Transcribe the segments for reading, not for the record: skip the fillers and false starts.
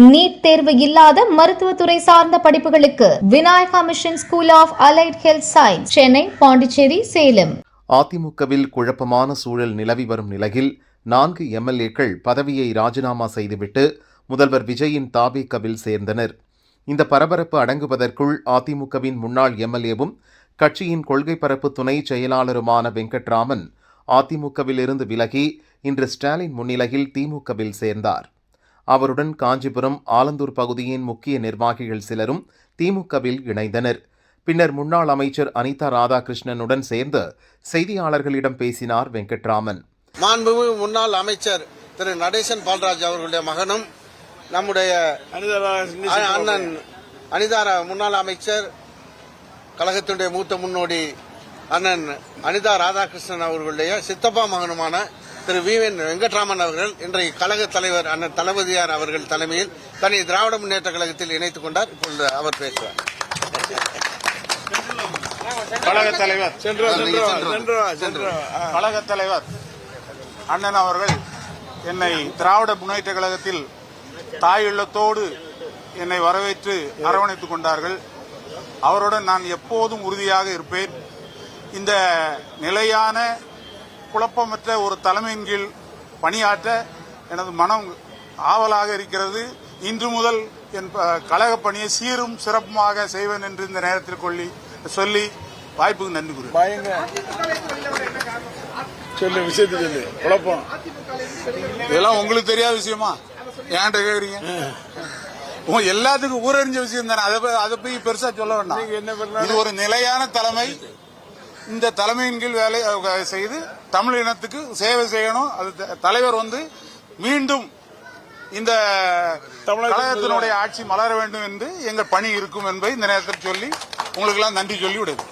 NEET தேர்வு இல்லாத மருத்துவத்துறை சார்ந்த படிப்புகளுக்கு Vinayaka mission school of allied health science, Chennai, Pondicherry, Salem. அதிமுகவில் குழப்பமான சூழல் நிலவி வரும் நிலையில் 4 எம்எல்ஏக்கள் பதவியை ராஜினாமா செய்துவிட்டு முதல்வர் விஜயின் தாவேகாவில் சேர்ந்தனர். இந்த பரபரப்பு அடங்குவதற்குள் அதிமுகவின் முன்னாள் எம்எல்ஏவும் கட்சியின் கொள்கை பரப்பு துணை செயலாளருமான வெங்கட்ராமன் அதிமுகவில் இருந்து விலகி இன்று ஸ்டாலின் முன்னிலையில் திமுகவில் சேர்ந்தார். அவருடன் காஞ்சிபுரம், ஆலந்தூர் பகுதியின் முக்கிய நிர்வாகிகள் சிலரும் திமுகவில் இணைந்தனர். பின்னர் முன்னாள் அமைச்சர் அனிதா ராதாகிருஷ்ணனுடன் சேர்ந்து செய்தியாளர்களிடம் பேசினார் வெங்கட்ராமன். மாண்புமிகு முன்னாள் அமைச்சர் திரு நடேசன் பால்ராஜ் அவர்களுடைய மகனும் நம்முடைய அண்ணன் அனிதா முன்னாள் அமைச்சர் கழகத்தினுடைய மூத்த முன்னோடி அண்ணன் அனிதா ராதாகிருஷ்ணன் அவர்களுடைய சித்தப்பா மகனுமான திரு வெங்கட்ராமன் அவர்கள் இன்றைய கழக தலைவர் அண்ணன் தளபதியார் அவர்கள் தலைமையில் தனி திராவிட முன்னேற்ற கழகத்தில் இணைத்துக் கொண்டார். இப்பொழுது அவர் பேசுவார். கழக தலைவர் அண்ணன் அவர்கள் என்னை திராவிட முன்னேற்ற கழகத்தில் தாயுள்ளத்தோடு என்னை வரவேற்று அரவணைத்துக் கொண்டார்கள். அவருடன் நான் எப்போதும் உறுதியாக இருப்பேன். இந்த நிலையான குழப்பமற்ற ஒரு தலைமையின் கீழ் பணியாற்ற எனது மனம் ஆவலாக இருக்கிறது. இன்று முதல் என் கழக பணியை சீரும் சிறப்புமாக செய்வேன் என்று இந்த நேரத்தில் சொல்லி வாய்ப்புக்கு நன்றி கூறுகிறேன். குழப்பம் இதெல்லாம் உங்களுக்கு தெரியாத விஷயமா ஏன்ட்ட கேக்குறீங்க? எல்லாத்துக்கும் ஊரறிஞ்ச விஷயம் தானே, அதை போய் பெருசா சொல்ல வேண்டாம். இது ஒரு நிலையான தலைமை. இந்த தலைமையின் கீழ் வேலை செய்து தமிழ் இனத்துக்கு சேவை செய்யணும். அது தலைவர் மீண்டும் இந்த கழகத்தினுடைய ஆட்சி மலர வேண்டும் என்று எங்கள் பணி இருக்கும் என்பதை இந்த நேரத்தில் சொல்லி உங்களுக்கு எல்லாம் நன்றி சொல்லி விடுது.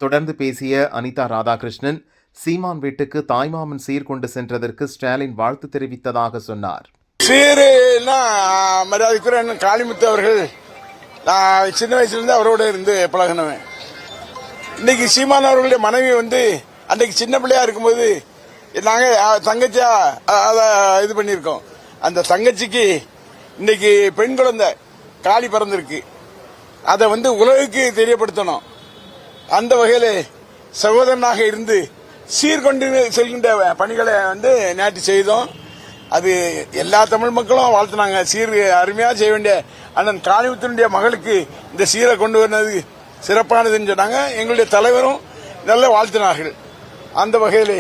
தொடர்ந்து பேசிய அனிதா ராதாகிருஷ்ணன், சீமான் வீட்டுக்கு தாய்மாமன் சீர் கொண்டு சென்றதற்கு ஸ்டாலின் வாழ்த்து தெரிவித்ததாக சொன்னார். சீருன்னா மரியாதைக்குரிய காளிமுத்து அவர்கள், நான் சின்ன வயசுலேருந்து அவரோட இருந்து பழகினவன். இன்னைக்கு சீமான் அவர்களுடைய மனைவி அன்றைக்கு சின்ன பிள்ளையா இருக்கும்போது நாங்க தங்கச்சியா அதை இது பண்ணியிருக்கோம். அந்த தங்கச்சிக்கு இன்னைக்கு பெண் குழந்தை காளி பிறந்திருக்கு. அதை உலகுக்கு தெரியப்படுத்தணும். அந்த வகையில சகோதரனாக இருந்து சீர்கொண்டு செல்கின்ற பணிகளை நேற்று செய்தோம். அது எல்லா தமிழ் மக்களும் வாழ்த்தினாங்க. சீர் அருமையா செய்ய வேண்டிய அண்ணன் காளிமுத்தினுடைய மகளுக்கு இந்த சீரை கொண்டு வந்தது சிறப்பானதுன்னு சொன்னாங்க. எங்களுடைய தலைவரும் நல்ல வாழ்த்தினார்கள். அந்த வகையிலே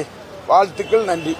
வாழ்த்துக்கள், நன்றி.